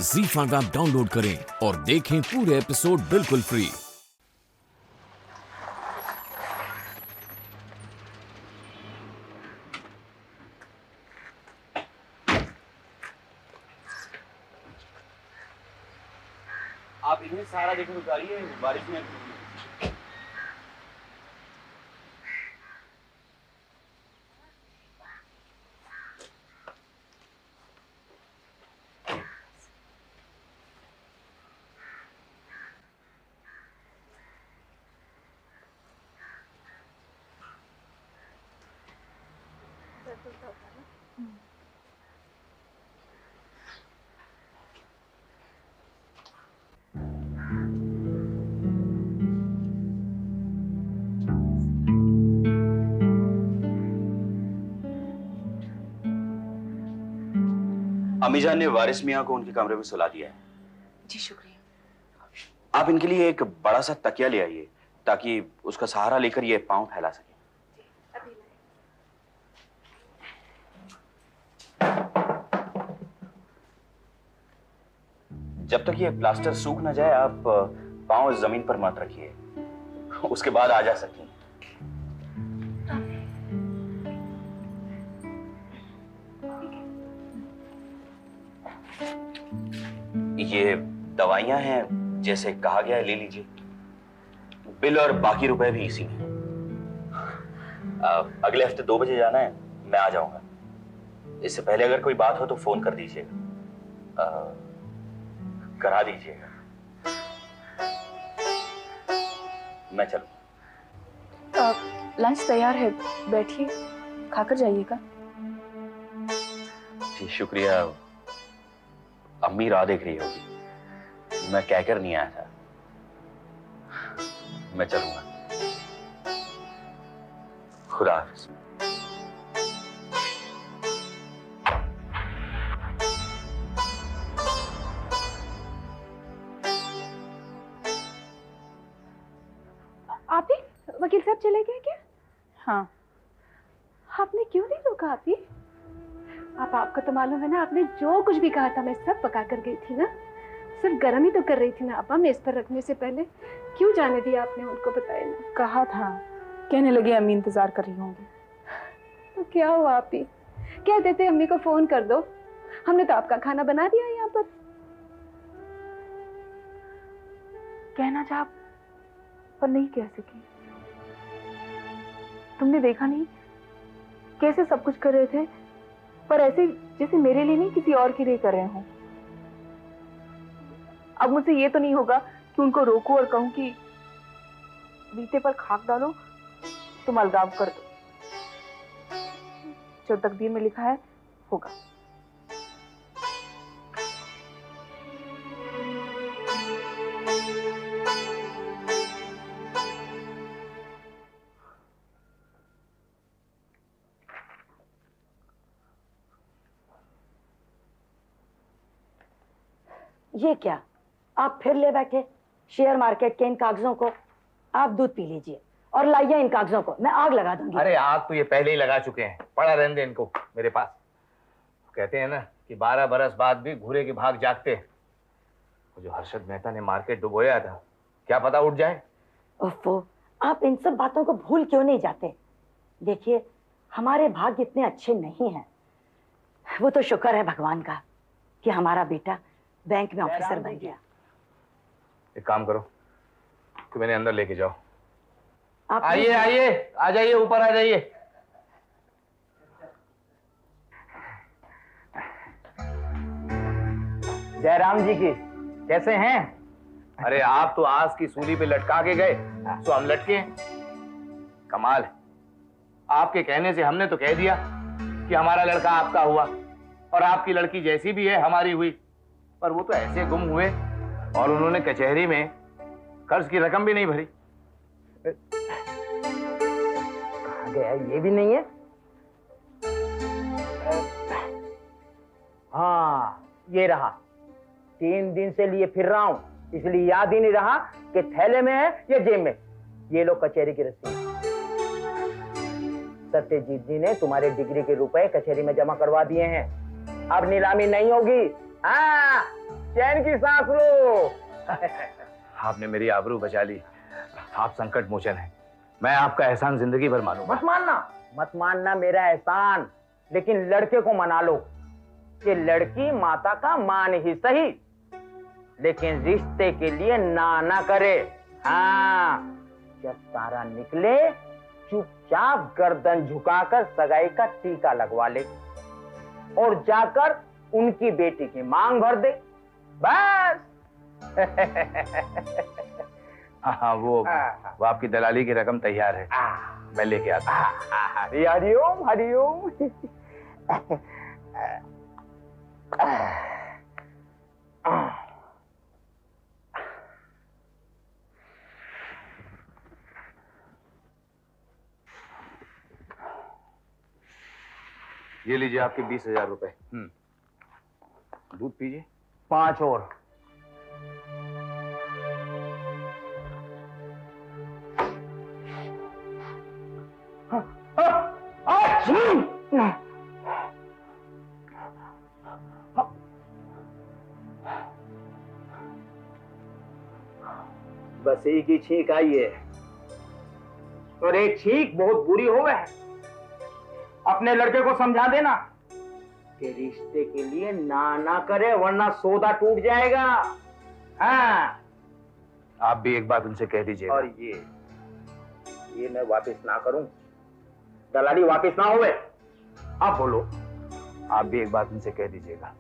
ZEE5 app download करें और देखें पूरे एपिसोड बिल्कुल फ्री। आप इन्हें सारा देखकर उतारिए, बारिश में अमीजान ने वारिस मियां को उनके कमरे में सुला दिया है। जी शुक्रिया। आप इनके लिए एक बड़ा सा तकिया ले आइए ताकि उसका सहारा लेकर ये पांव फैला सके। अभी जब तक ये प्लास्टर सूख ना जाए आप पांव जमीन पर मत रखिए, उसके बाद आ जा सकें। ये दवाइयां हैं, जैसे कहा गया है ले लीजिए। बिल और बाकी रुपए भी इसी में। अगले हफ्ते 2 बजे जाना है, मैं आ जाऊंगा। इससे पहले अगर कोई बात हो तो फोन कर दीजिएगा, करा दीजिएगा। मैं चलूं। लंच तैयार है, बैठिए खाकर जाइएगा। जी शुक्रिया। अम्मी राह देख रही होगी, मैं कहकर नहीं आया था। मैं चलूंगा। खुदा हाफिज। आप ही वकील साहब चले गए क्या? हाँ। आपने क्यों नहीं रोका? आप ही आपको तो मालूम है ना, आपने जो कुछ भी कहा था मैं सब पका कर गई थी ना। सिर्फ गर्म ही तो कर रही थी ना आपा, मेज पर रखने से पहले। क्यों जाने दिया आपने उनको? बताया ना। कहा था, कहने लगे अम्मी इंतजार कर रही होंगी। तो क्या हुआ? आप ही कह देते अम्मी को फोन कर दो, हमने तो आपका खाना बना दिया यहाँ पर। कहना चाह पर नहीं कह सकी। तुमने देखा नहीं कैसे सब कुछ कर रहे थे, पर ऐसे जैसे मेरे लिए नहीं किसी और के लिए कर रहे हो। अब मुझसे ये तो नहीं होगा कि उनको रोकूं और कहूं कि बीते पर खाक डालो, तुम अलगाव कर दो। जो तकदीर में लिखा है होगा। ये क्या, आप फिर ले बैठे शेयर मार्केट के इन कागजों को? आप दूध पी लीजिए और लाइए इन कागजों को, मैं आग लगा दूंगी। अरे आग तो ये पहले ही लगा चुके हैं, पड़ा रहने दे इनको मेरे पास। कहते हैं ना कि 12 बरस बाद भी घूरे के भाग जागते हैं। वो जो हर्षद मेहता ने मार्केट डुबोया था, क्या पता उठ जाए। ओफो, आप इन सब बातों को भूल क्यों नहीं जाते? देखिए, हमारे भाग्य इतने अच्छे नहीं हैं। वो तो शुक्र है भगवान का कि हमारा बेटा बैंक में ऑफिसर बन गया। एक काम करो कि मैंने अंदर लेके जाओ। आप आइए आइए, आ जाइए, ऊपर आ जाइए। जयराम जी की कैसे हैं? अरे आप तो आस की सूली पे लटका के गए, तो हम लटके हैं। कमाल है, आपके कहने से हमने तो कह दिया कि हमारा लड़का आपका हुआ और आपकी लड़की जैसी भी है हमारी हुई, पर वो तो ऐसे गुम हुए और उन्होंने कचहरी में कर्ज की रकम भी नहीं भरी। कहाँ गया ये भी नहीं है। हाँ ये रहा, 3 दिन से लिए फिर रहा हूं, इसलिए याद ही नहीं रहा कि थैले में है या जेब में। ये लो कचहरी की रसीद। सत्यजीत जी ने तुम्हारे डिग्री के रुपए कचहरी में जमा करवा दिए हैं, अब नीलामी नहीं होगी। हाँ चैन की सांस लो। आपने मेरी आबरू बचा ली। आप संकट मोचन हैं। मैं आपका एहसान जिंदगी भर मानूंगा। मत मानना मेरा एहसान, लेकिन लड़के को मना लो कि लड़की माता का मान ही सही, लेकिन रिश्ते के लिए ना करे। हाँ, जब तारा निकले चुपचाप गर्दन झुकाकर सगाई का टीका लगवा ले और जाकर उनकी बेटी की मांग भर दे, बस। हाँ, वो आपकी दलाली की रकम तैयार है, मैं लेके आता हूँ। हरिओम हरिओम। ये लीजिए आपके 20,000 रुपए। दूध पीजिए। 5 और। बस एक ही छींक आई है, और एक छींक बहुत बुरी हो गई है। अपने लड़के को समझा देना कि रिश्ते के लिए ना करे, वरना सौदा टूट जाएगा। हाँ, आप भी एक बात उनसे कह दीजिए। और ये मैं वापस ना करूं, दलाली वापस ना होवे। आप बोलो। आप भी एक बात उनसे कह दीजिएगा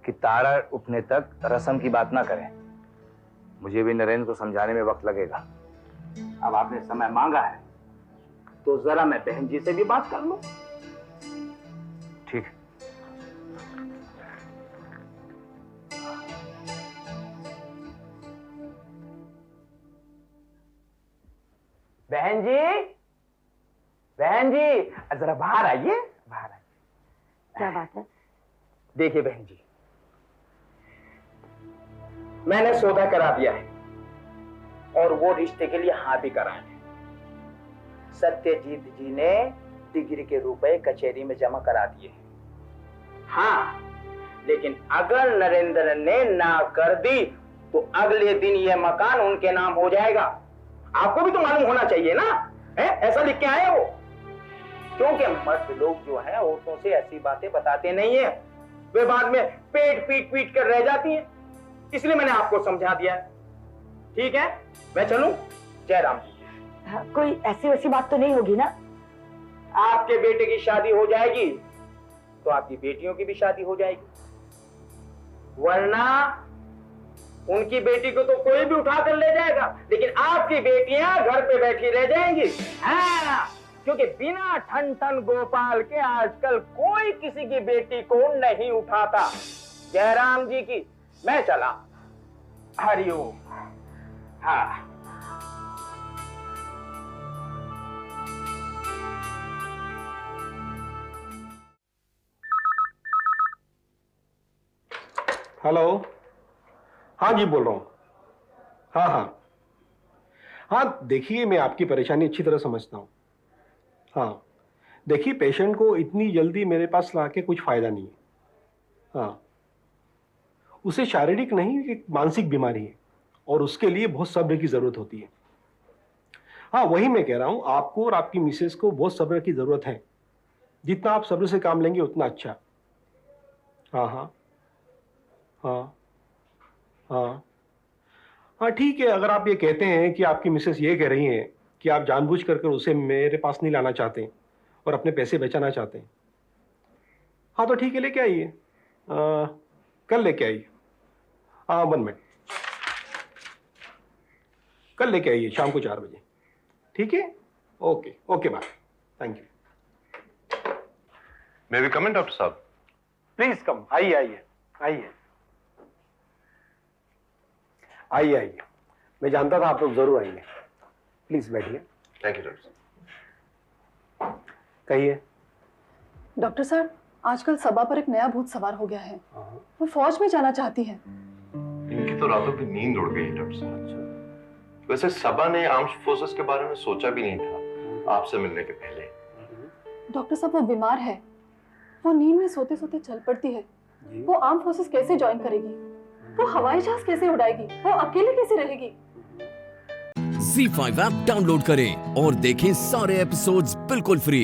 कि तारा उठने तक रस्म की बात ना करें। मुझे भी नरेंद्र को समझाने में वक्त लगेगा। अब आपने समय मांगा है तो जरा मैं बहन जी से भी बात कर लूं। ठीक। बहन जी जरा बाहर आइए, बाहर आइए। क्या बात है? देखिए बहन जी, मैंने सौदा करा दिया है और वो रिश्ते के लिए हाँ भी करा है। सत्यजीत जी ने डिग्री के रुपए कचहरी में जमा करा दिए। हाँ, लेकिन अगर नरेंद्र ने ना कर दी तो अगले दिन ये मकान उनके नाम हो जाएगा। आपको भी तो मालूम होना चाहिए ना, है? ऐसा लिख के आए वो। क्योंकि मर्द लोग जो है औरतों से ऐसी बातें बताते नहीं है, वे बाद में पेट पीट कर रह जाती हैं। इसलिए मैंने आपको समझा दिया। ठीक है, मैं चलूं? जय राम जी। कोई ऐसी वैसी बात तो नहीं होगी ना? आपके बेटे की शादी हो जाएगी तो आपकी बेटियों की भी शादी हो जाएगी, वरना उनकी बेटी को तो कोई भी उठा कर ले जाएगा, लेकिन आपकी बेटियां घर पे बैठी रह जाएंगी। हाँ, क्योंकि बिना ठन ठन गोपाल के आजकल कोई किसी की बेटी को नहीं उठाता। जयराम जी की। मैं चला। हरिओम। हाँ। हेलो। हाँ जी, बोल रहा हूँ। हाँ, देखिए मैं आपकी परेशानी अच्छी तरह समझता हूँ। हाँ, देखिए पेशेंट को इतनी जल्दी मेरे पास लाके कुछ फायदा नहीं है। हाँ, उसे शारीरिक नहीं, एक मानसिक बीमारी है और उसके लिए बहुत सब्र की जरूरत होती है। हाँ, वही मैं कह रहा हूँ, आपको और आपकी मिसेस को बहुत सब्र की जरूरत है। जितना आप सब्र से काम लेंगे उतना अच्छा। हाँ, ठीक है। अगर आप ये कहते हैं कि आपकी मिसेस ये कह रही हैं कि आप जानबूझ कर उसे मेरे पास नहीं लाना चाहते और अपने पैसे बचाना चाहते हैं, हाँ तो ठीक है, लेके आइए। कल लेके आइए। हाँ, 1 मिनट। कल लेके आइए शाम को 4 बजे। ठीक है? Okay, bye. Thank you. May we come in doctor साहब? Please come. आइए। मैं जानता था आप लोग जरूर आएंगे। प्लीज बैठिए। थैंक यू डॉक्टर साहब। कहिए। डॉक्टर साहब, आजकल सबा पर एक नया भूत सवार हो गया है। वो फौज में जाना चाहती है। इनकी तो रातों की नींद उड़ गई है डॉक्टर साहब। वैसे सबा ने आर्म्ड फोर्सेस के बारे में सोचा भी नहीं था आपसे मिलने के पहले। डॉक्टर साहब, वो बीमार है। वो नींद में सोते सोते चल पड़ती है वो आर्म फोर्सेस कैसे ज्वाइन करेगी, वो हवाई जहाज कैसे उड़ाएगी, वो अकेले कैसे रहेगी। ZEE5 ऐप डाउनलोड करें और देखें सारे एपिसोड्स बिल्कुल फ्री।